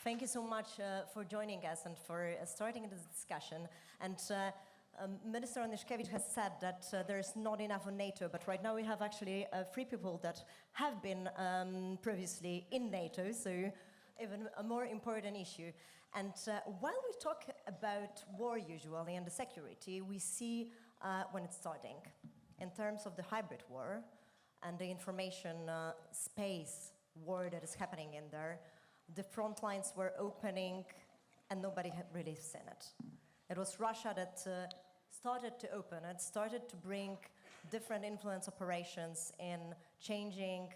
Thank you so much for joining us and for starting this discussion. And Minister Mazurkiewicz has said that there is not enough on NATO, but right now we have actually 3 people that have been previously in NATO, so even a more important issue. And while we talk about war usually and the security, we see when it's starting. In terms of the hybrid war and the information space war that is happening in there, the front lines were opening and nobody had really seen it. It was Russia that started to open it, started to bring different influence operations in changing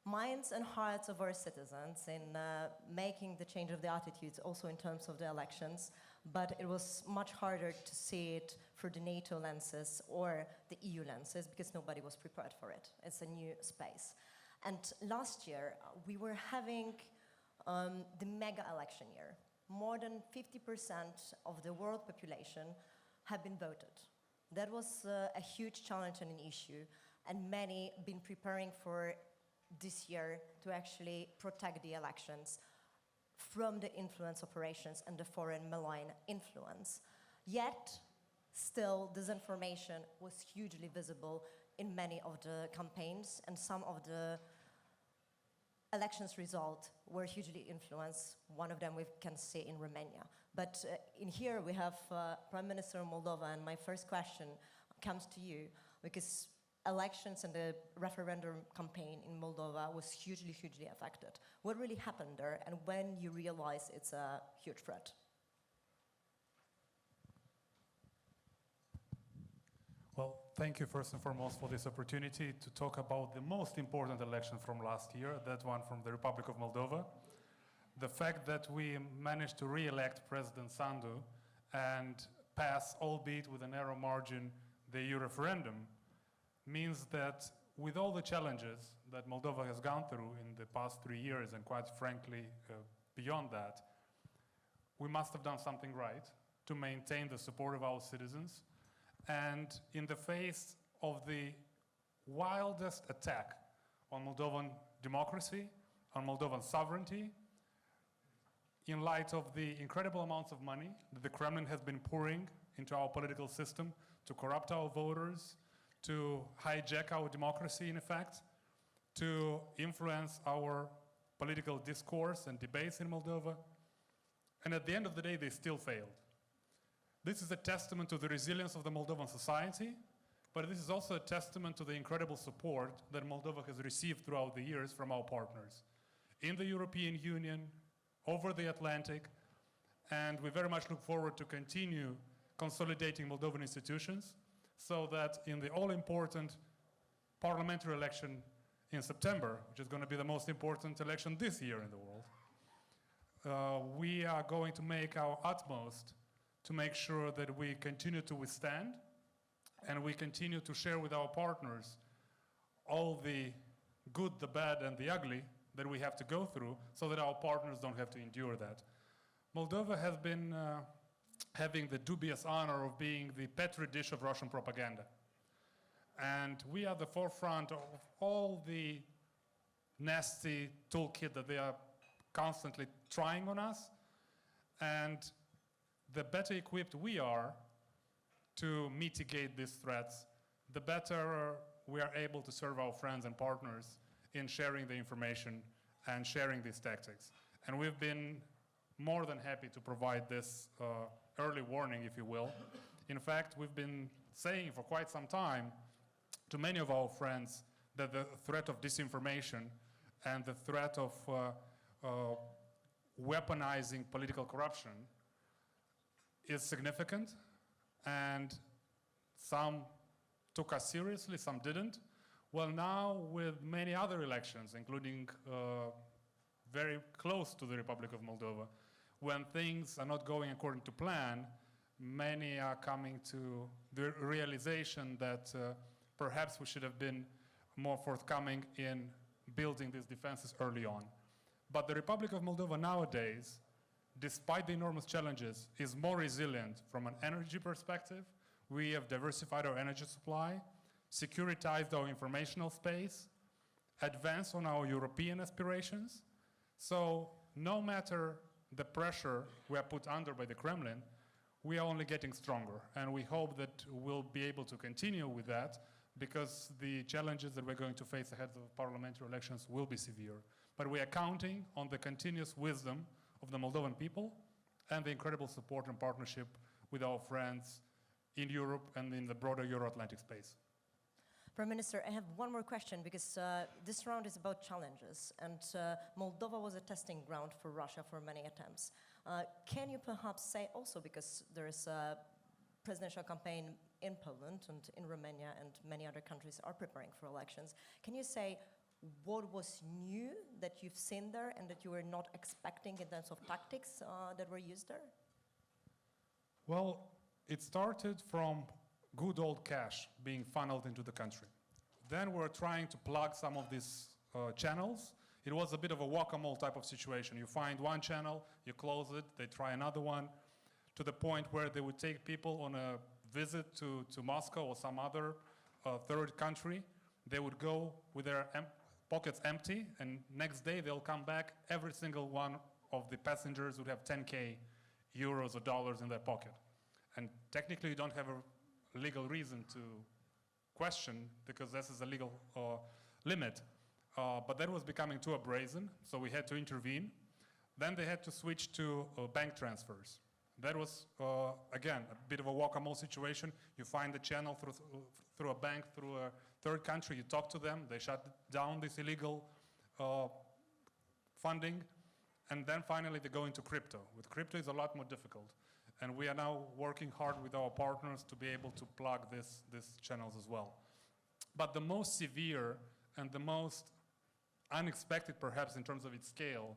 minds and hearts of our citizens, in making the change of the attitudes, also in terms of the elections. But it was much harder to see it through the NATO lenses or the EU lenses because nobody was prepared for it. It's a new space. And last year, we were having the mega election year. More than 50% of the world population have been voted. That was a huge challenge and an issue, and many been preparing for this year to actually protect the elections from the influence operations and the foreign malign influence. Yet, still, disinformation was hugely visible in many of the campaigns, and some of the elections results were hugely influenced. One of them we can see in Romania. But in here we have Prime Minister of Moldova, and my first question comes to you, because elections and the referendum campaign in Moldova was hugely affected. What really happened there, and when you realize it's a huge threat? Well, thank you first and foremost for this opportunity to talk about the most important election from last year, that one from the Republic of Moldova. The fact that we managed to re-elect President Sandu and pass, albeit with a narrow margin, the EU referendum means that with all the challenges that Moldova has gone through in the past 3 years, and quite frankly beyond that, we must have done something right to maintain the support of our citizens. And in the face of the wildest attack on Moldovan democracy, on Moldovan sovereignty, in light of the incredible amounts of money that the Kremlin has been pouring into our political system to corrupt our voters, to hijack our democracy, in effect, to influence our political discourse and debates in Moldova. And at the end of the day, they still failed. This is a testament to the resilience of the Moldovan society, but this is also a testament to the incredible support that Moldova has received throughout the years from our partners in the European Union, over the Atlantic, and we very much look forward to continue consolidating Moldovan institutions so that in the all-important parliamentary election in September, which is going to be the most important election this year in the world, we are going to make our utmost to make sure that we continue to withstand and we continue to share with our partners all the good, the bad, and the ugly that we have to go through so that our partners don't have to endure that. Moldova has been having the dubious honor of being the petri dish of Russian propaganda. And we are at the forefront of all the nasty toolkit that they are constantly trying on us. And the better equipped we are to mitigate these threats, the better we are able to serve our friends and partners in sharing the information and sharing these tactics. And we've been more than happy to provide this early warning, if you will. In fact, we've been saying for quite some time to many of our friends that the threat of disinformation and the threat of weaponizing political corruption is significant, and some took us seriously, some didn't. Well, now with many other elections, including very close to the Republic of Moldova, when things are not going according to plan, many are coming to the realization that perhaps we should have been more forthcoming in building these defenses early on. But the Republic of Moldova nowadays, despite the enormous challenges, is more resilient from an energy perspective. We have diversified our energy supply, securitized our informational space, advanced on our European aspirations. So no matter the pressure we are put under by the Kremlin, we are only getting stronger. And we hope that we'll be able to continue with that, because the challenges that we're going to face ahead of parliamentary elections will be severe. But we are counting on the continuous wisdom of the Moldovan people and the incredible support and partnership with our friends in Europe and in the broader Euro-Atlantic space. Prime Minister, I have one more question, because this round is about challenges, and Moldova was a testing ground for Russia for many attempts. Can you perhaps say also, because there is a presidential campaign in Poland and in Romania and many other countries are preparing for elections, can you say what was new that you've seen there and that you were not expecting in terms of tactics that were used there? Well, it started from good old cash being funneled into the country. Then we're trying to plug some of these channels. It was a bit of a whack-a-mole type of situation. You find one channel, you close it, they try another one, to the point where they would take people on a visit to Moscow or some other third country. They would go with their pockets empty, and next day they'll come back. Every single one of the passengers would have 10K euros or dollars in their pocket. And technically you don't have a legal reason to question, because this is a legal limit. But that was becoming too brazen, so we had to intervene. Then they had to switch to bank transfers. That was, again, a bit of a whack-a-mole situation. You find the channel through a bank, through a third country, you talk to them, they shut down this illegal funding, and then finally they go into crypto. With crypto, it's a lot more difficult. And we are now working hard with our partners to be able to plug these channels as well. But the most severe and the most unexpected, perhaps in terms of its scale,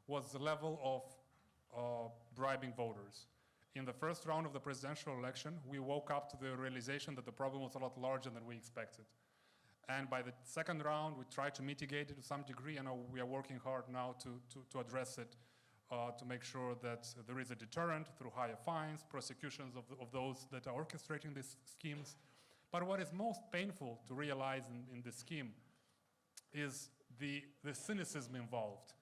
was the level of bribing voters. In the first round of the presidential election, we woke up to the realization that the problem was a lot larger than we expected. And by the second round, we tried to mitigate it to some degree, and we are working hard now to address it, to make sure that there is a deterrent through higher fines, prosecutions of those that are orchestrating these schemes. But what is most painful to realize in this scheme is the cynicism involved,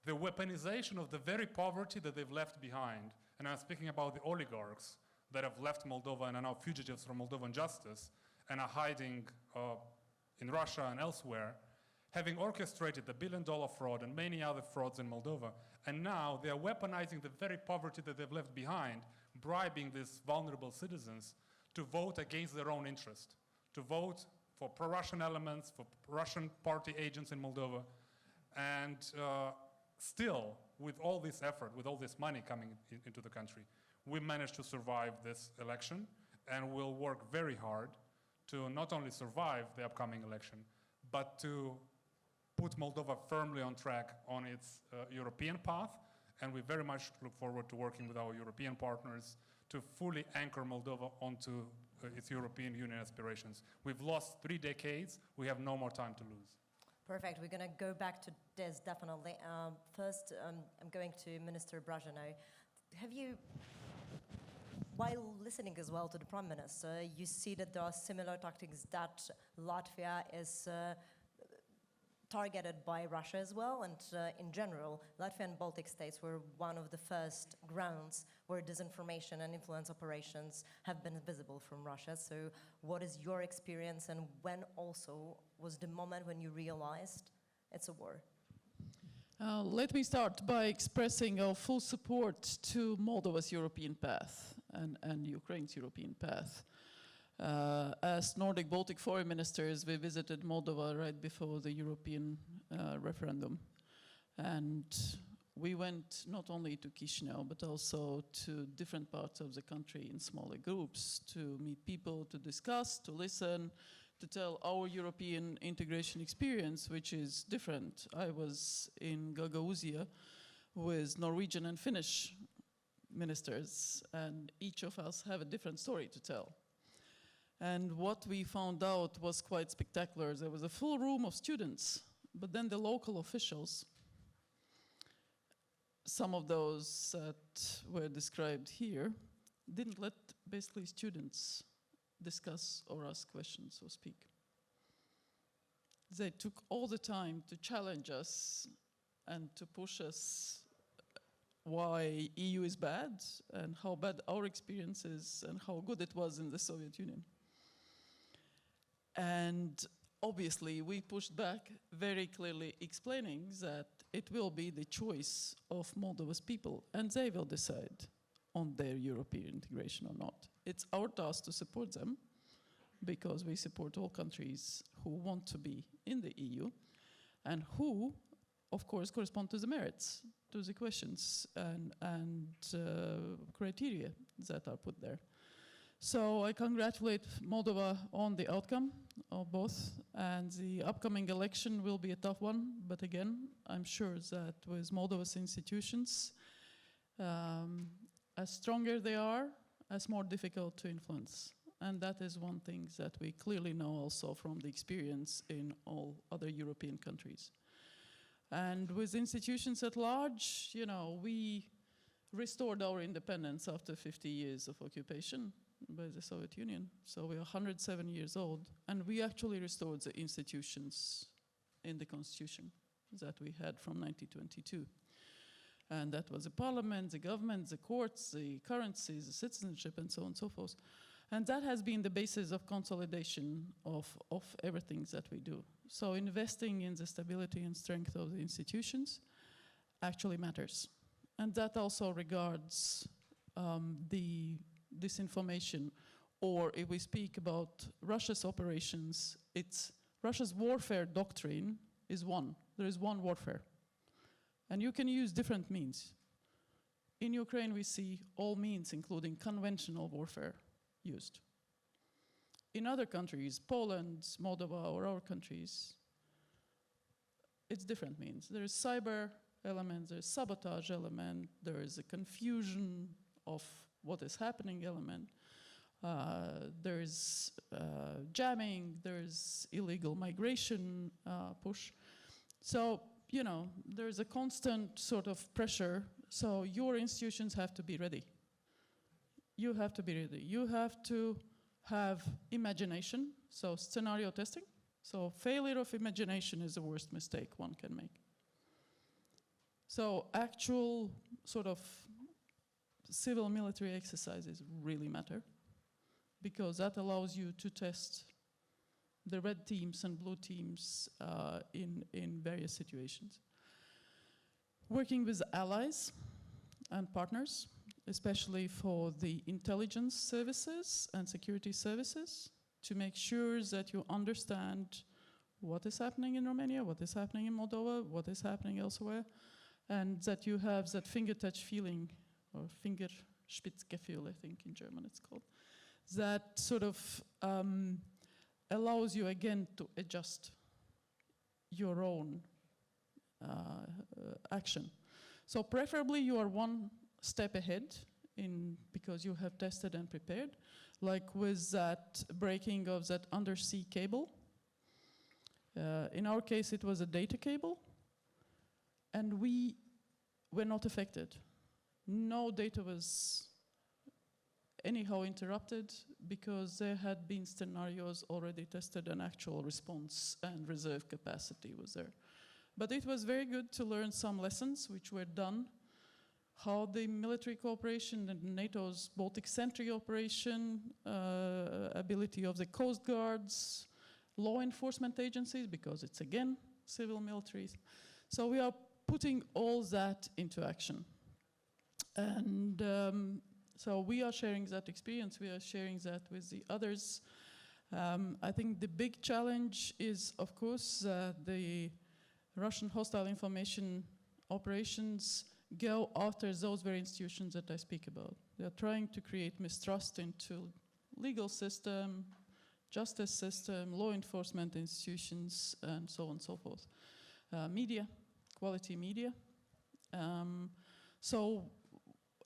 the weaponization of the very poverty that they've left behind. And I'm speaking about the oligarchs that have left Moldova and are now fugitives from Moldovan justice and are hiding in Russia and elsewhere, having orchestrated the billion-dollar fraud and many other frauds in Moldova. And now they are weaponizing the very poverty that they've left behind, bribing these vulnerable citizens to vote against their own interest, to vote for pro-Russian elements, for Russian party agents in Moldova. And still, with all this effort, with all this money coming into the country, we managed to survive this election, and we'll work very hard to not only survive the upcoming election, but to put Moldova firmly on track on its European path. And we very much look forward to working with our European partners to fully anchor Moldova onto its European Union aspirations. We've lost 3 decades. We have no more time to lose. Perfect. We're going to go back to this, definitely. First, I'm going to Minister Braže now. Have you, while listening as well to the Prime Minister, you see that there are similar tactics that Latvia is targeted by Russia as well, and in general, Latvia and Baltic states were one of the first grounds where disinformation and influence operations have been visible from Russia. So what is your experience, and when also was the moment when you realized it's a war? Let me start by expressing our full support to Moldova's European path and Ukraine's European path. As Nordic Baltic foreign ministers, we visited Moldova right before the European referendum. And we went not only to Chisinau, but also to different parts of the country in smaller groups to meet people, to discuss, to listen, to tell our European integration experience, which is different. I was in Gagauzia with Norwegian and Finnish ministers, and each of us have a different story to tell. And what we found out was quite spectacular. There was a full room of students, but then the local officials, some of those that were described here, didn't let basically students discuss or ask questions or speak. They took all the time to challenge us and to push us why EU is bad and how bad our experience is and how good it was in the Soviet Union. And obviously we pushed back, very clearly explaining that it will be the choice of Moldova's people and they will decide on their European integration or not. It's our task to support them because we support all countries who want to be in the EU and who, of course, correspond to the merits, to the questions and criteria that are put there. So I congratulate Moldova on the outcome of both, and the upcoming election will be a tough one, but again, I'm sure that with Moldova's institutions, as stronger they are, as more difficult to influence. And that is one thing that we clearly know also from the experience in all other European countries. And with institutions at large, you know, we restored our independence after 50 years of occupation by the Soviet Union. So we are 107 years old, and we actually restored the institutions in the constitution that we had from 1922. And that was the parliament, the government, the courts, the currencies, the citizenship, and so on and so forth. And that has been the basis of consolidation of everything that we do. So investing in the stability and strength of the institutions actually matters. And that also regards the disinformation, or if we speak about Russia's operations, it's Russia's warfare doctrine is one. There is one warfare. And you can use different means. In Ukraine, we see all means, including conventional warfare, used. In other countries, Poland, Moldova, or our countries, it's different means. There is cyber element, there's sabotage element, there is a confusion of what is happening element, there's jamming, there's illegal migration push. So, you know, there's a constant sort of pressure, so your institutions have to be ready. You have to be ready. You have to have imagination, so scenario testing. So failure of imagination is the worst mistake one can make. So actual sort of civil military exercises really matter because that allows you to test the red teams and blue teams in various situations. Working with allies and partners, especially for the intelligence services and security services, to make sure that you understand what is happening in Romania, what is happening in Moldova, what is happening elsewhere, and that you have that finger touch feeling, or Fingerspitzgefühl, I think in German it's called, that sort of allows you again to adjust your own action. So preferably you are one step ahead because you have tested and prepared, like with that breaking of that undersea cable. In our case, it was a data cable, and we were not affected. No data was anyhow interrupted because there had been scenarios already tested and actual response and reserve capacity was there. But it was very good to learn some lessons which were done, how the military cooperation and NATO's Baltic Sentry operation, ability of the coast guards, law enforcement agencies, because it's again civil militaries. So we are putting all that into action. And so we are sharing that experience, we are sharing that with the others. I think the big challenge is, of course, the Russian hostile information operations go after those very institutions that I speak about. They are trying to create mistrust into legal system, justice system, law enforcement institutions, and so on and so forth. Media, quality media. So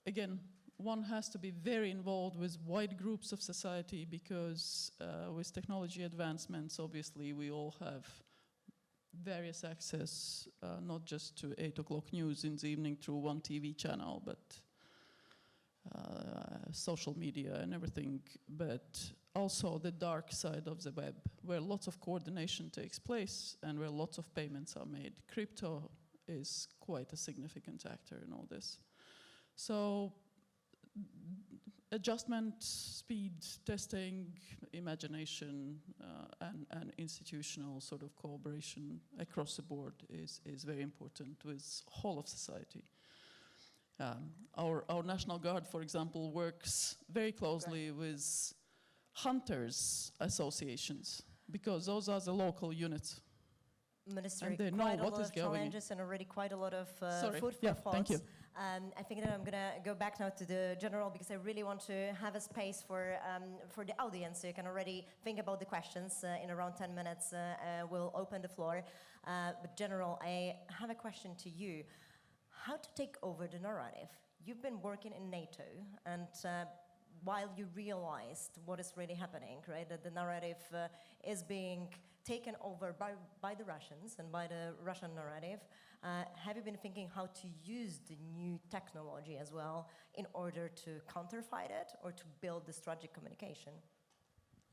again, one has to be very involved with wide groups of society because with technology advancements, obviously, we all have various access, not just to 8 o'clock news in the evening through one TV channel, but social media and everything, but also the dark side of the web, where lots of coordination takes place and where lots of payments are made. Crypto is quite a significant actor in all this. So adjustment, speed, testing, imagination, and institutional sort of cooperation across the board is very important with whole of society. Our National Guard, for example, works very closely with hunters associations, because those are the local units. Minister, And they know quite a what lot is of going challenges and already quite a lot of Sorry. food for Yeah, thoughts. thank you. I think that I'm going to go back now to the general, because I really want to have a space for the audience, so you can already think about the questions. In around 10 minutes, we'll open the floor. But General, I have a question to you. How to take over the narrative? You've been working in NATO, and while you realized what is really happening, right, that the narrative is being taken over by the Russians and by the Russian narrative, have you been thinking how to use the new technology as well in order to counterfight it or to build the strategic communication?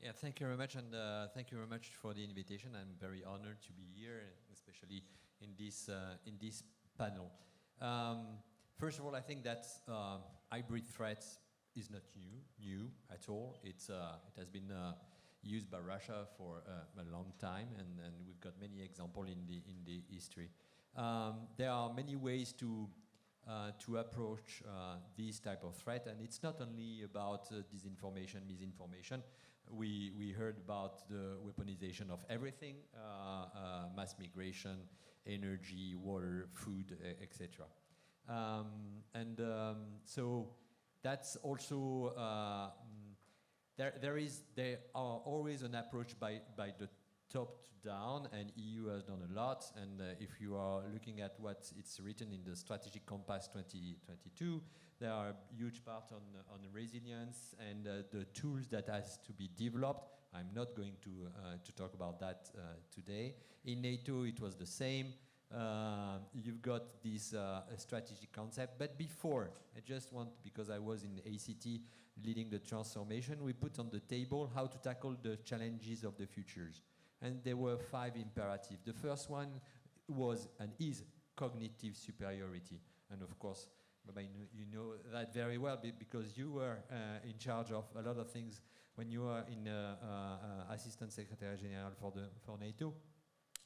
Yeah, thank you very much, and thank you very much for the invitation. I'm very honored to be here, especially in this panel. First of all, I think that hybrid threat is not new at all. It has been used by Russia for a long time, and we've got many examples in the history. There are many ways to approach this type of threat, and it's not only about disinformation, misinformation. We heard about the weaponization of everything, mass migration, energy, water, food, etc. So that's also there are always an approach by the top to down, and EU has done a lot. And if you are looking at what it's written in the Strategic Compass 2022, there are a huge part on resilience and the tools that has to be developed. I'm not going to talk about that today. In NATO, it was the same. You've got this strategic concept, but before, I just want, because I was in ACT leading the transformation, we put on the table how to tackle the challenges of the futures. And there were 5 imperatives. The first one was and is cognitive superiority. And of course, you know that very well because you were in charge of a lot of things when you were in Assistant Secretary General for NATO.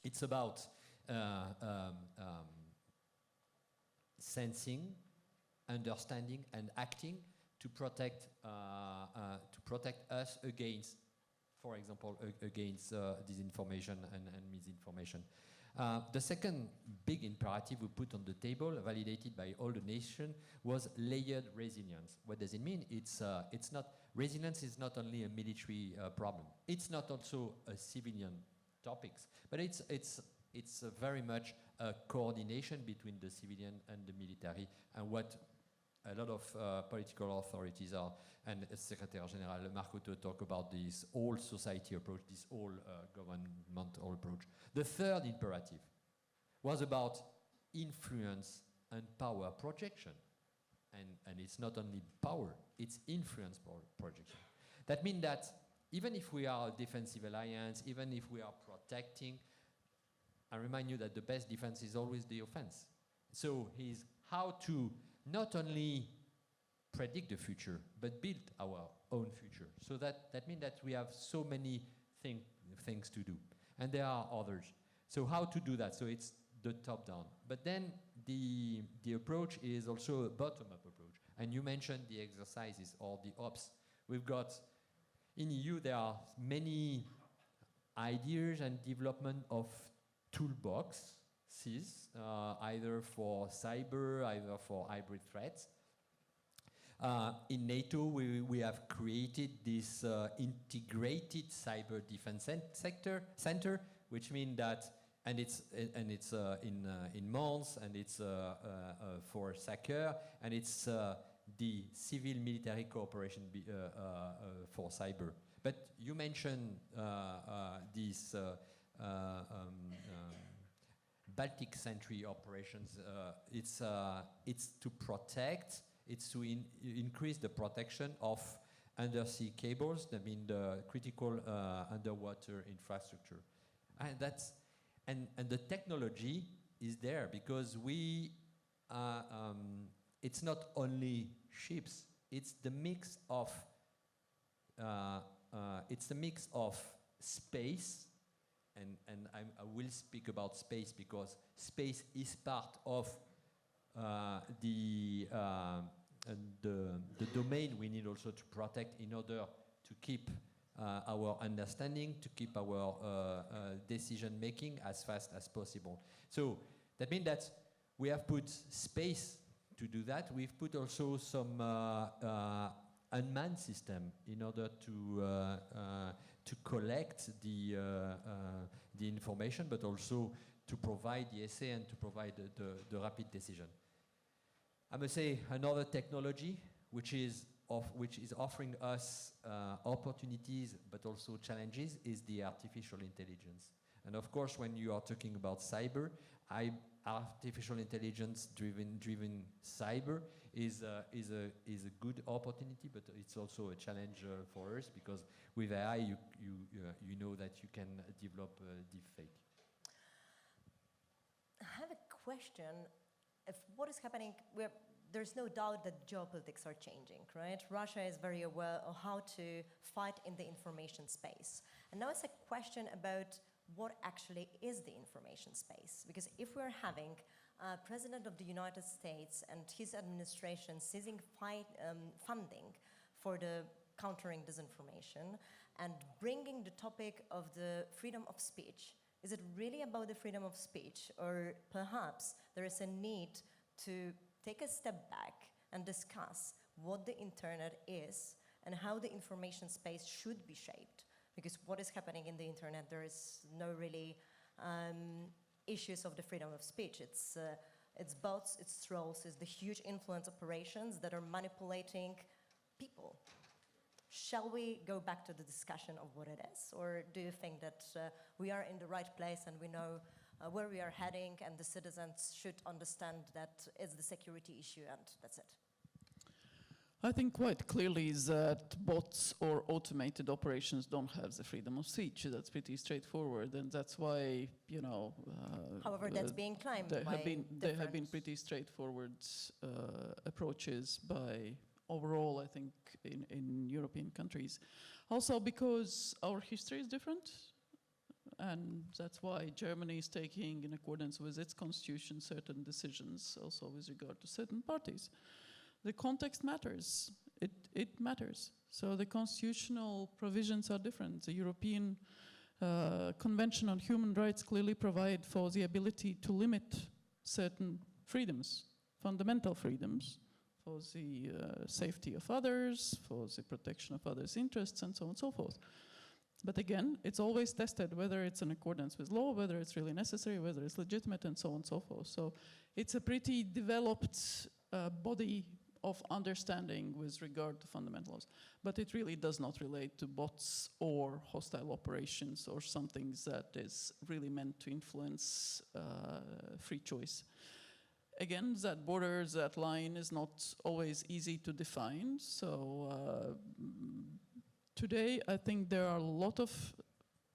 It's about sensing, understanding, and acting to protect us against, for example, against disinformation and misinformation. The second big imperative we put on the table, validated by all the nations, was layered resilience. What does it mean? It's not, resilience is not only a military problem. It's not also a civilian topics, but it's very much a coordination between the civilian and the military, and what a lot of political authorities are, and Secretary General Marcotto talk about this whole society approach, this whole governmental approach. The third imperative was about influence and power projection. And it's not only power, it's influence projection. That means that even if we are a defensive alliance, even if we are protecting, I remind you that the best defense is always the offense. So is how to not only predict the future, but build our own future. So that means that we have so many things to do. And there are others. So how to do that? So it's the top-down. But then the approach is also a bottom-up approach. And you mentioned the exercises or the ops. We've got, in EU, there are many ideas and development of toolboxes, either for cyber, either for hybrid threats. In NATO, we have created this integrated cyber defense center, which means that, and it's in Mons, and it's for SACEUR, and it's the civil-military cooperation for cyber. But you mentioned this Baltic Sentry operations. It's to protect. It's to increase the protection of undersea cables. I mean the critical underwater infrastructure, and the technology is there because we it's not only ships, it's the mix of space, and I will speak about space because space is part of the domain we need also to protect in order to keep our understanding, to keep our decision making as fast as possible. So that means that we have put space to do that. We've put also some unmanned system in order to collect the information, but also to provide the essay and to provide the rapid decision. I must say another technology which is offering us opportunities but also challenges is the artificial intelligence. And of course, when you are talking about cyber, artificial intelligence driven cyber is a good opportunity, but it's also a challenge for us because with AI you know that you can develop deepfake. I have a question. If what is happening, there's no doubt that geopolitics are changing, right? Russia is very aware of how to fight in the information space. And now it's a question about what actually is the information space. Because if we're having a President of the United States and his administration seizing funding for the countering disinformation and bringing the topic of the freedom of speech, is it really about the freedom of speech, or perhaps there is a need to take a step back and discuss what the internet is and how the information space should be shaped? Because what is happening in the internet, there is no really issues of the freedom of speech. It's bots, it's trolls, it's the huge influence operations that are manipulating people. Shall we go back to the discussion of what it is? Or do you think that we are in the right place and we know where we are heading and the citizens should understand that it's the security issue and that's it? I think quite clearly that bots or automated operations don't have the freedom of speech. That's pretty straightforward, and that's why, you know... However, that's being claimed there have been pretty straightforward approaches by overall, I think, in European countries. Also because our history is different, and that's why Germany is taking, in accordance with its constitution, certain decisions, also with regard to certain parties. The context matters. It matters. So the constitutional provisions are different. The European Convention on Human Rights clearly provide for the ability to limit certain freedoms, fundamental freedoms, for the safety of others, for the protection of others' interests, and so on and so forth. But again, it's always tested whether it's in accordance with law, whether it's really necessary, whether it's legitimate, and so on and so forth. So it's a pretty developed body of understanding with regard to fundamentals. But it really does not relate to bots or hostile operations or something that is really meant to influence free choice. Again, that border, that line is not always easy to define. So today, I think there are a lot of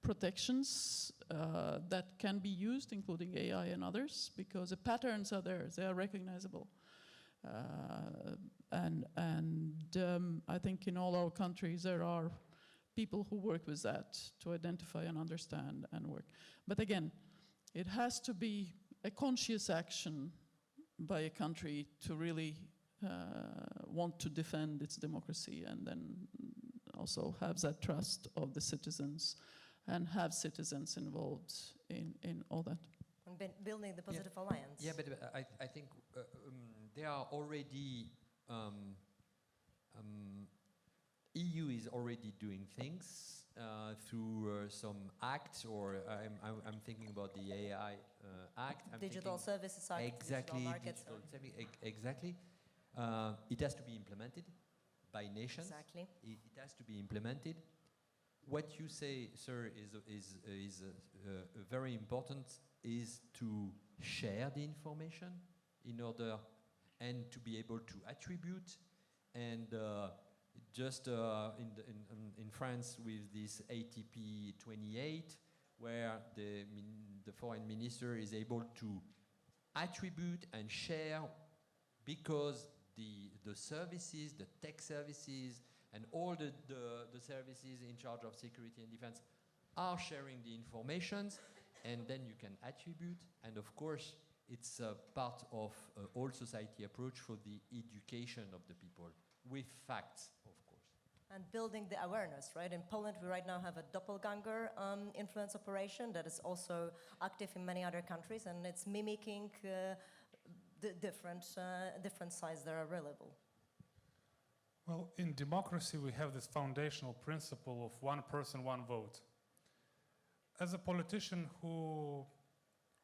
protections that can be used, including AI and others, because the patterns are there, they are recognizable. I think in all our countries there are people who work with that to identify and understand and work. But again, it has to be a conscious action by a country to really want to defend its democracy, and then also have that trust of the citizens and have citizens involved in all that. And building the positive alliance. Yeah, but I think there are already EU is already doing things through some acts, or I'm thinking about the AI Act. Digital Services Act, exactly, Digital Markets. Exactly. It has to be implemented by nations. Exactly. It has to be implemented. What you say, sir, is very important, is to share the information in order and to be able to attribute, and just in France with this ATP 28, where the foreign minister is able to attribute and share because the services, the tech services, and all the services in charge of security and defense are sharing the informations, and then you can attribute, and of course, it's a part of a whole society approach for the education of the people, with facts, of course. And building the awareness, right? In Poland, we right now have a doppelganger influence operation that is also active in many other countries, and it's mimicking the different sides that are available. Well, in democracy, we have this foundational principle of one person, one vote. As a politician who,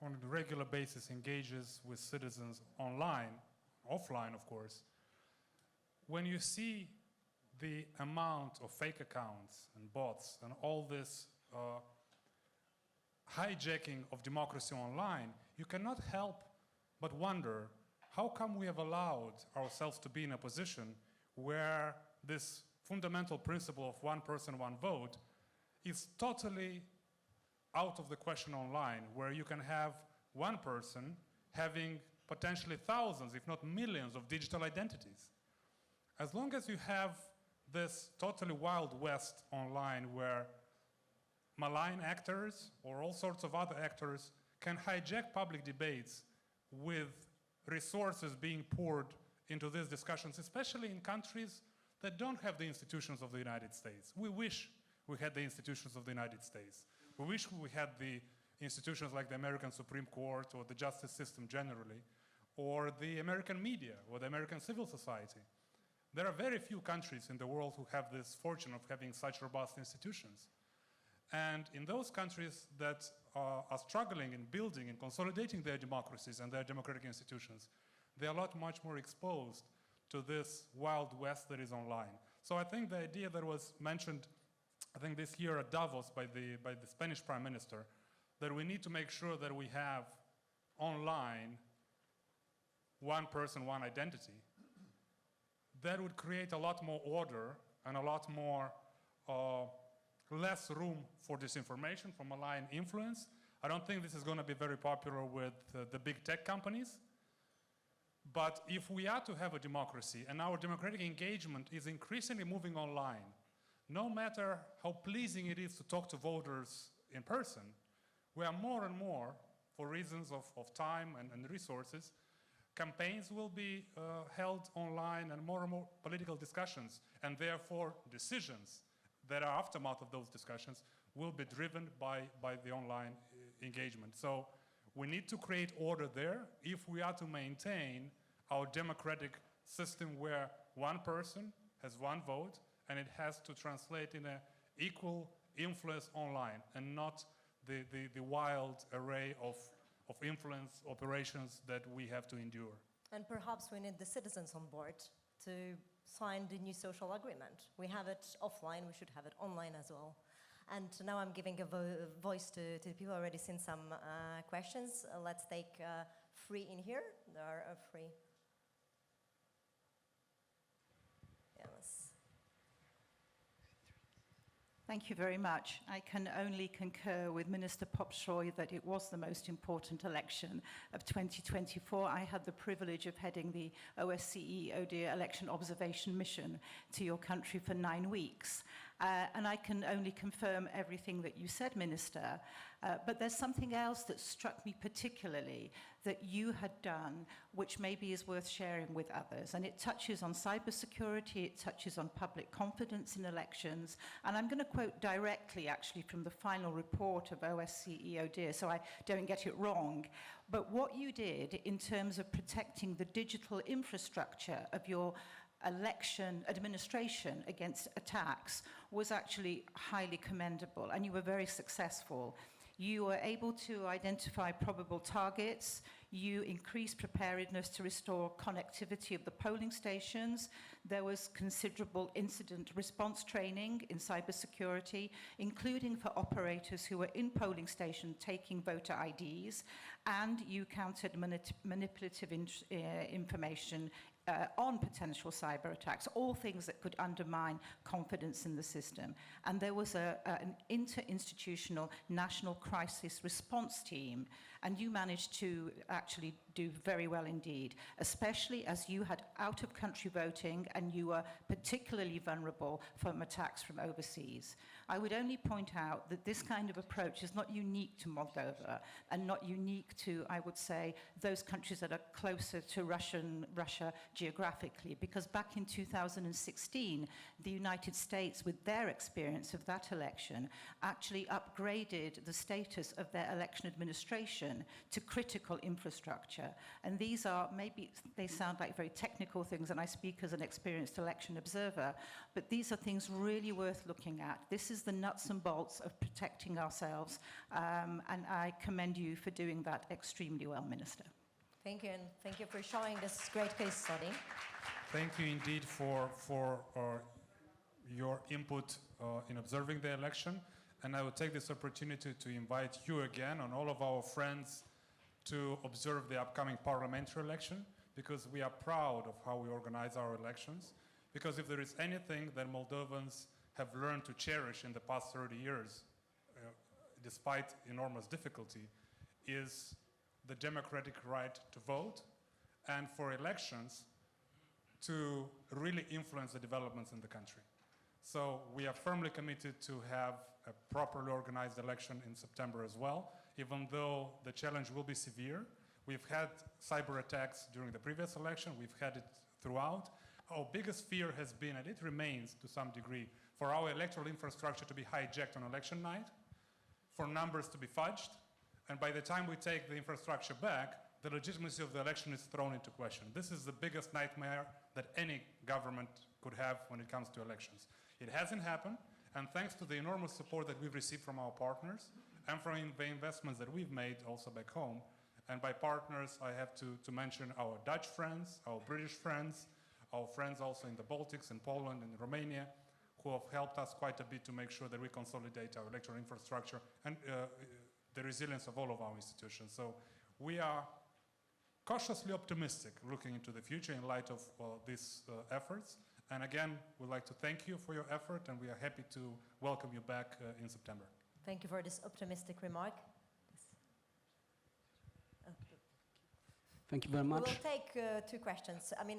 on a regular basis, engages with citizens online, offline, of course, when you see the amount of fake accounts and bots and all this hijacking of democracy online, you cannot help but wonder, how come we have allowed ourselves to be in a position where this fundamental principle of one person, one vote is totally out of the question online, where you can have one person having potentially thousands, if not millions, of digital identities. As long as you have this totally wild west online where malign actors or all sorts of other actors can hijack public debates with resources being poured into these discussions, especially in countries that don't have the institutions of the United States. We wish we had the institutions of the United States. We wish we had the institutions like the American Supreme Court or the justice system generally, or the American media or the American civil society. There are very few countries in the world who have this fortune of having such robust institutions. And in those countries that are struggling in building and consolidating their democracies and their democratic institutions, they are a lot much more exposed to this wild west that is online. So I think the idea that was mentioned, I think this year at Davos by the Spanish Prime Minister, that we need to make sure that we have online one person, one identity, that would create a lot more order and a lot more less room for disinformation, for malign influence. I don't think this is going to be very popular with the big tech companies. But if we are to have a democracy and our democratic engagement is increasingly moving online, no matter how pleasing it is to talk to voters in person, we are more and more, for reasons of time and resources, campaigns will be held online and more political discussions, and therefore decisions that are aftermath of those discussions will be driven by the online engagement. So we need to create order there if we are to maintain our democratic system where one person has one vote and it has to translate in an equal influence online and not the wild array of influence operations that we have to endure. And perhaps we need the citizens on board to sign the new social agreement. We have it offline, we should have it online as well. And now I'm giving a voice to the people. I've already seen some questions. Let's take 3 in here. There are 3. Yes. Thank you very much. I can only concur with Minister Popșoi that it was the most important election of 2024. I had the privilege of heading the OSCE ODIHR election observation mission to your country for 9 weeks. And I can only confirm everything that you said, Minister. But there's something else that struck me particularly that you had done, which maybe is worth sharing with others. And it touches on cybersecurity, it touches on public confidence in elections. And I'm going to quote directly, actually, from the final report of OSCE ODIHR, so I don't get it wrong. But what you did in terms of protecting the digital infrastructure of your election administration against attacks was actually highly commendable, and you were very successful. You were able to identify probable targets, you increased preparedness to restore connectivity of the polling stations, there was considerable incident response training in cybersecurity, including for operators who were in polling stations taking voter IDs, and you countered manipulative information on potential cyber attacks, all things that could undermine confidence in the system. And there was an interinstitutional national crisis response team, and you managed to actually do very well indeed, especially as you had out-of-country voting and you were particularly vulnerable from attacks from overseas. I would only point out that this kind of approach is not unique to Moldova and not unique to, I would say, those countries that are closer to Russia geographically, because back in 2016, the United States, with their experience of that election, actually upgraded the status of their election administration to critical infrastructure. And these are, maybe they sound like very technical things, and I speak as an experienced election observer, but these are things really worth looking at. This is the nuts and bolts of protecting ourselves, and I commend you for doing that extremely well, Minister. Thank you, and thank you for showing this great case study. Thank you indeed for your input in observing the election. And I will take this opportunity to invite you again and all of our friends to observe the upcoming parliamentary election, because we are proud of how we organize our elections. Because if there is anything that Moldovans have learned to cherish in the past 30 years, despite enormous difficulty, is the democratic right to vote, and for elections to really influence the developments in the country. So we are firmly committed to have a properly organized election in September as well, even though the challenge will be severe. We've had cyber attacks during the previous election, we've had it throughout. Our biggest fear has been, and it remains to some degree, for our electoral infrastructure to be hijacked on election night, for numbers to be fudged, and by the time we take the infrastructure back, the legitimacy of the election is thrown into question. This is the biggest nightmare that any government could have when it comes to elections. It hasn't happened, and thanks to the enormous support that we've received from our partners and from the investments that we've made also back home, and by partners I have to mention our Dutch friends, our British friends, our friends also in the Baltics, in Poland, and Romania, who have helped us quite a bit to make sure that we consolidate our electoral infrastructure and the resilience of all of our institutions. So we are cautiously optimistic looking into the future in light of these efforts. And again, we'd like to thank you for your effort, and we are happy to welcome you back in September. Thank you for this optimistic remark. Thank you very much. We will take two questions. I mean,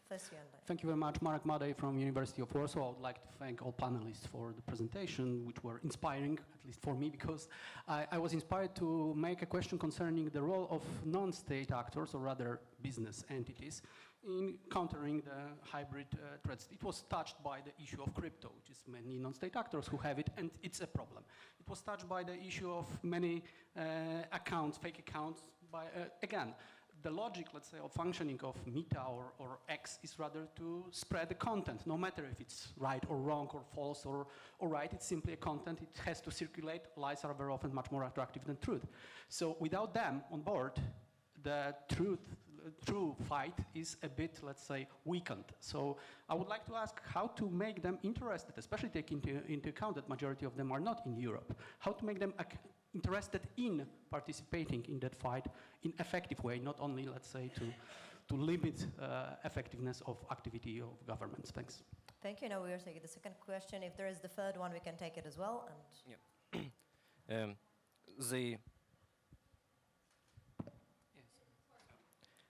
first you and I. Thank you very much, Marek Madej from University of Warsaw. I would like to thank all panelists for the presentation, which were inspiring, at least for me, because I was inspired to make a question concerning the role of non-state actors, or rather business entities, in countering the hybrid threats. It was touched by the issue of crypto, which is many non-state actors who have it, and it's a problem. It was touched by the issue of many accounts, fake accounts, by, again, the logic, let's say, of functioning of Meta or X is rather to spread the content, no matter if it's right or wrong or false or right, it's simply a content, it has to circulate. Lies are very often much more attractive than truth. So without them on board, the true fight is a bit, let's say, weakened. So I would like to ask how to make them interested, especially taking into account that majority of them are not in Europe, how to make them interested in participating in that fight in effective way, not only, let's say, to limit effectiveness of activity of governments. Thanks. Thank you. Now we are taking the second question. If there is the third one, we can take it as well. And yeah.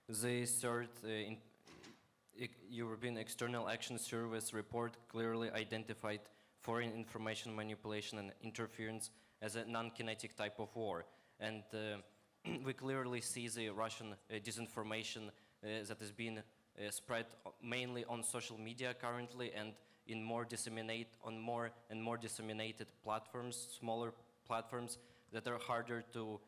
The third European External Action Service report clearly identified foreign information manipulation and interference as a non-kinetic type of war. And we clearly see the Russian disinformation that is being spread mainly on social media currently, and in more and more disseminated platforms, smaller platforms that are harder to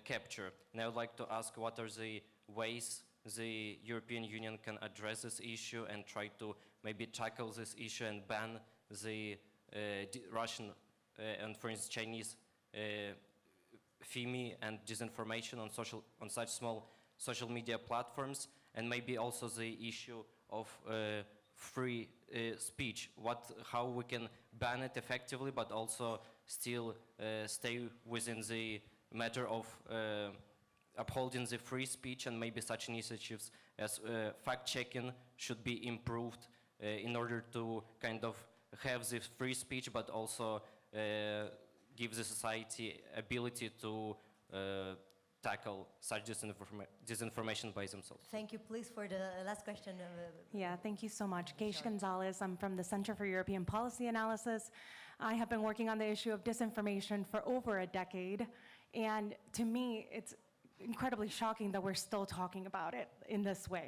capture. And I would like to ask, what are the ways the European Union can address this issue and try to maybe tackle this issue and ban the Russian and, for instance, Chinese FIMI and disinformation on such small social media platforms, and maybe also the issue of free speech. How we can ban it effectively, but also still stay within the matter of upholding the free speech, and maybe such initiatives as fact-checking should be improved in order to kind of have this free speech, but also give the society ability to tackle such disinformation by themselves. Thank you. Please, for the last question. Yeah, thank you so much. Geish Gonzalez, I'm from the Center for European Policy Analysis. I have been working on the issue of disinformation for over a decade, and to me, it's incredibly shocking that we're still talking about it in this way.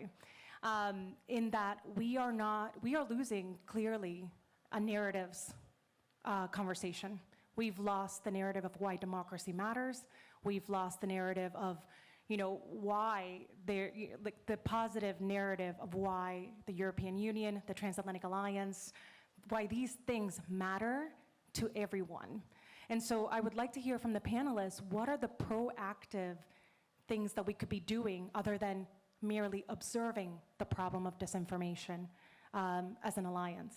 In that we are losing clearly a narratives conversation. We've lost the narrative of why democracy matters. We've lost the narrative of, why the positive narrative of why the European Union, the Transatlantic Alliance, why these things matter to everyone. And so I would like to hear from the panelists, what are the proactive things that we could be doing other than merely observing the problem of disinformation as an alliance?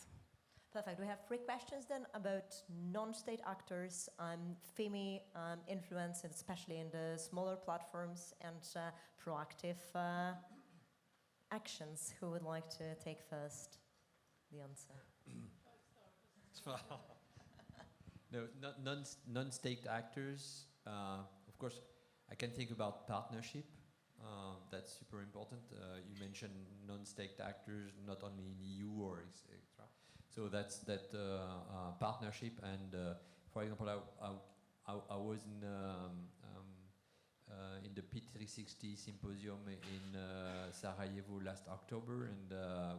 Perfect. We have 3 questions then about non-state actors, FEMI influence, especially in the smaller platforms, and proactive actions. Who would like to take first the answer? No, non-state actors. Of course, I can think about partnership. That's super important. You mentioned non-state actors, not only in EU or etc. So that's that partnership. And for example, I was in the P360 symposium in Sarajevo last October, and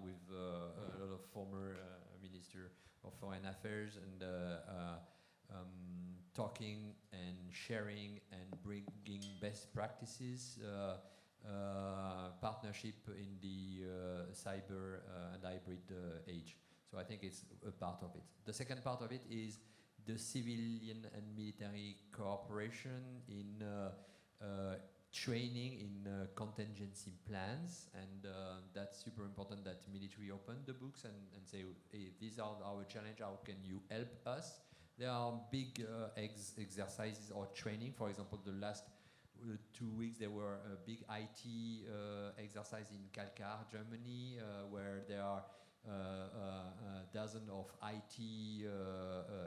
with a lot of former Minister of Foreign Affairs, and talking and sharing and bringing best practices, partnership in the cyber and hybrid age. So I think it's a part of it. The second part of it is the civilian and military cooperation in training, in contingency plans, and that's super important that military open the books and say, hey, these are our challenge, how can you help us? There are big exercises or training. For example, the last 2 weeks there were a big IT exercise in Kalkar, Germany, where there are dozens of IT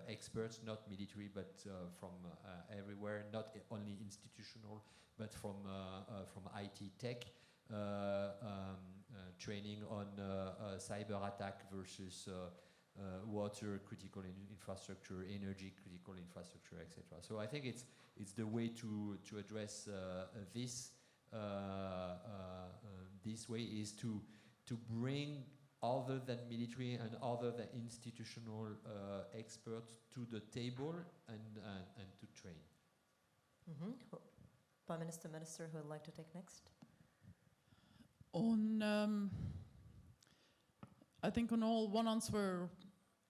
experts, not military, but from everywhere, not only institutional, but from IT tech, training on cyber attack versus water critical infrastructure, energy critical infrastructure, etc. So I think it's the way to address this. This way is to bring other than military and other than institutional experts to the table and to train. Mm-hmm. Prime Minister, Minister, who would like to take next? I think on all, one answer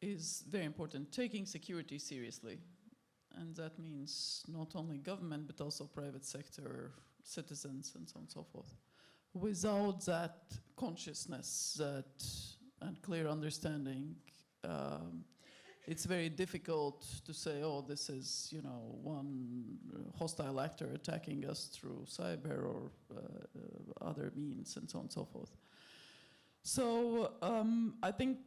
is very important, taking security seriously. And that means not only government, but also private sector, citizens, and so on and so forth. Without that consciousness and clear understanding, it's very difficult to say, oh, this is, one hostile actor attacking us through cyber or other means, and so on and so forth. So I think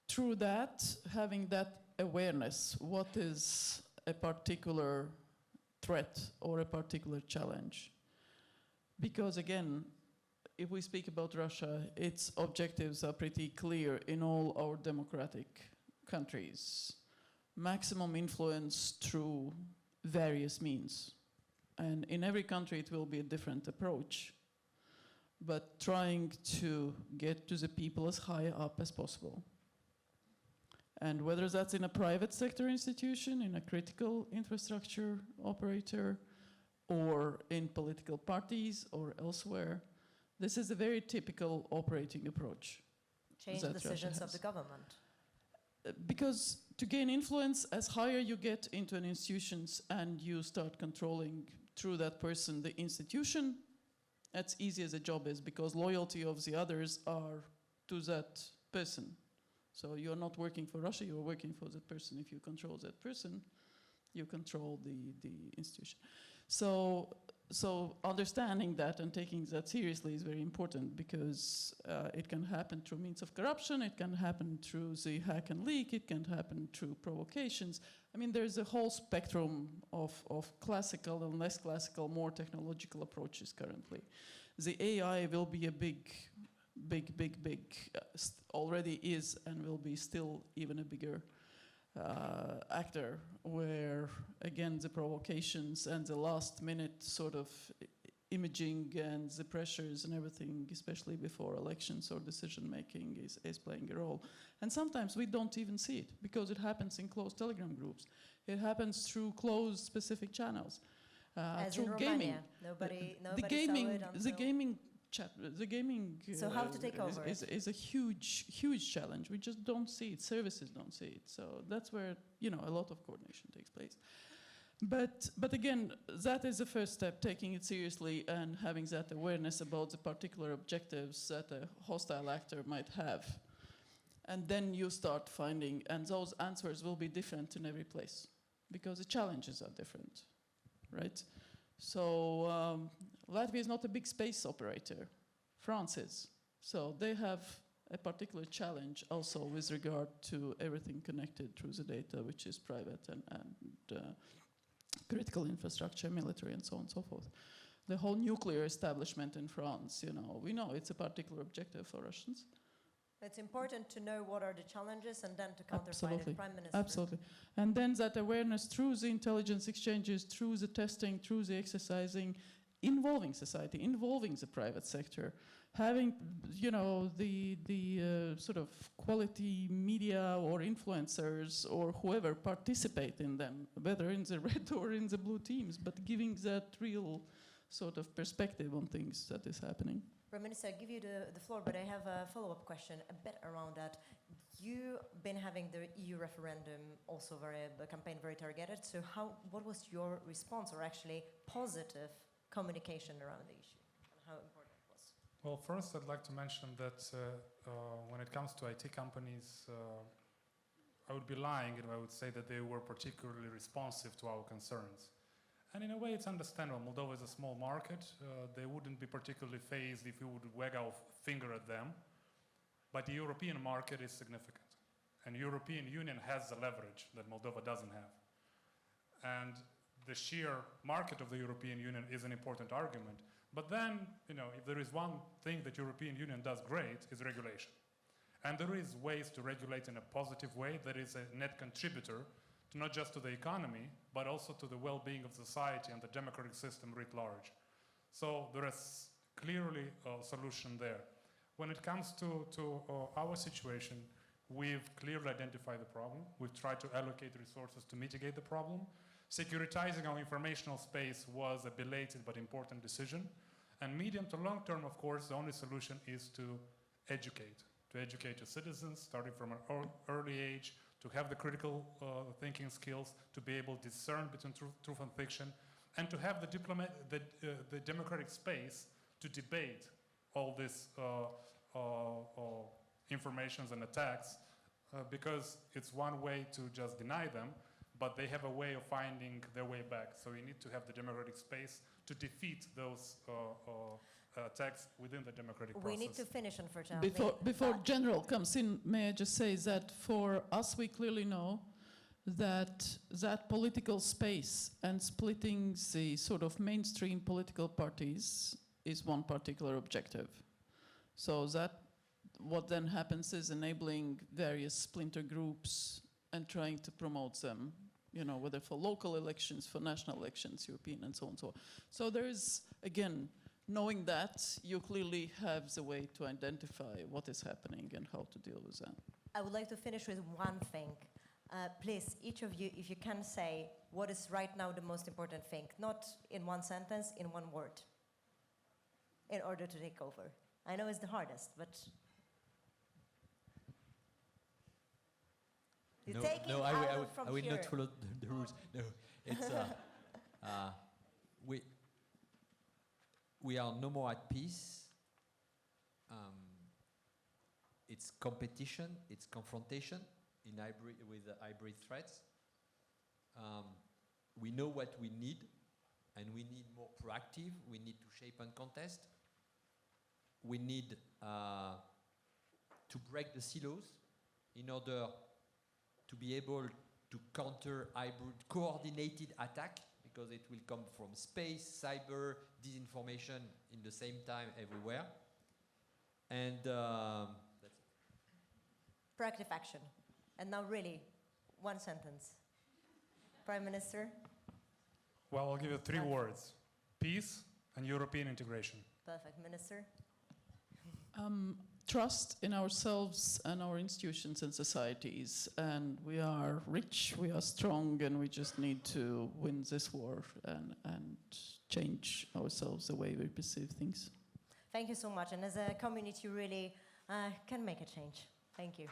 through that, having that awareness, what is a particular threat or a particular challenge? Because again, if we speak about Russia, its objectives are pretty clear in all our democratic countries. Maximum influence through various means. And in every country it will be a different approach, but trying to get to the people as high up as possible. And whether that's in a private sector institution, in a critical infrastructure operator, or in political parties or elsewhere, this is a very typical operating approach. Change decisions of the government. Because to gain influence, as higher you get into an institutions and you start controlling through that person the institution, as easy as a job is, because loyalty of the others are to that person. So you're not working for Russia, you're working for that person. If you control that person, you control the institution. So so understanding that and taking that seriously is very important, because it can happen through means of corruption, it can happen through the hack and leak, it can happen through provocations. I mean, there's a whole spectrum of classical and less classical, more technological approaches currently. The AI will be a big, already is and will be still even a bigger actor, where again the provocations and the last minute sort of imaging and the pressures and everything, especially before elections or decision making, is playing a role. And sometimes we don't even see it, because it happens in closed Telegram groups. It happens through closed specific channels. As through in gaming. Romania, The gaming chat, the gaming so how to take over is a huge challenge. We just don't see it. Services don't see it. So that's where, you know, a lot of coordination takes place. But again, that is the first step, taking it seriously and having that awareness about the particular objectives that a hostile actor might have. And then you start finding, and those answers will be different in every place, because the challenges are different, right? So Latvia is not a big space operator. France is. So they have a particular challenge also with regard to everything connected through the data, which is private and critical infrastructure, military, and so on and so forth. The whole nuclear establishment in France, you know, we know it's a particular objective for Russians. It's important to know what are the challenges and then to counterfight it, Prime Minister. Absolutely. And then that awareness through the intelligence exchanges, through the testing, through the exercising, involving society, involving the private sector, having, you know, the sort of quality media or influencers or whoever participate in them, whether in the red or in the blue teams, but giving that real sort of perspective on things that is happening. Prime Minister, I give you the floor, but I have a follow-up question a bit around that. You've been having the EU referendum also the campaign very targeted. So what was your response, or actually positive communication around the issue, and how important it was? Well, first I'd like to mention that when it comes to IT companies, I would be lying if I would say that they were particularly responsive to our concerns. And in a way, it's understandable. Moldova is a small market. They wouldn't be particularly fazed if we would wag our finger at them. But the European market is significant. And the European Union has the leverage that Moldova doesn't have. And the sheer market of the European Union is an important argument. But then, you know, if there is one thing that European Union does great, is regulation. And there is ways to regulate in a positive way that is a net contributor to not just to the economy, but also to the well-being of society and the democratic system writ large. So there is clearly a solution there. When it comes to our situation, we've clearly identified the problem. We've tried to allocate resources to mitigate the problem. Securitizing our informational space was a belated but important decision. And medium to long term, of course, the only solution is to educate your citizens, starting from an early age, to have the critical thinking skills, to be able to discern between truth and fiction, and to have the democratic space to debate all these informations and attacks, because it's one way to just deny them, but they have a way of finding their way back. So you need to have the democratic space to defeat those attacks within the democratic process. We need to finish, unfortunately. Before General comes in, may I just say that for us, we clearly know that political space and splitting the sort of mainstream political parties is one particular objective. So that what then happens is enabling various splinter groups and trying to promote them, you know, whether for local elections, for national elections, European, and so on and so on. So there is, again, knowing that, you clearly have the way to identify what is happening and how to deal with that. I would like to finish with one thing. Please, each of you, if you can say what is right now the most important thing, not in one sentence, in one word, in order to take over. I know it's the hardest, but... I will not follow the rules. No, it's we are no more at peace. It's competition, it's confrontation with hybrid threats. We know what we need, and we need more proactive. We need to shape and contest. We need to break the silos in order to be able to counter hybrid coordinated attack, because it will come from space, cyber, disinformation in the same time everywhere. And that's it. Proactive action. And now really, one sentence. Prime Minister? Well, I'll give you 3 words. Peace and European integration. Perfect. Minister? Trust in ourselves and our institutions and societies. And we are rich, we are strong, and we just need to win this war and change ourselves, the way we perceive things. Thank you so much. And as a community, you really can make a change. Thank you.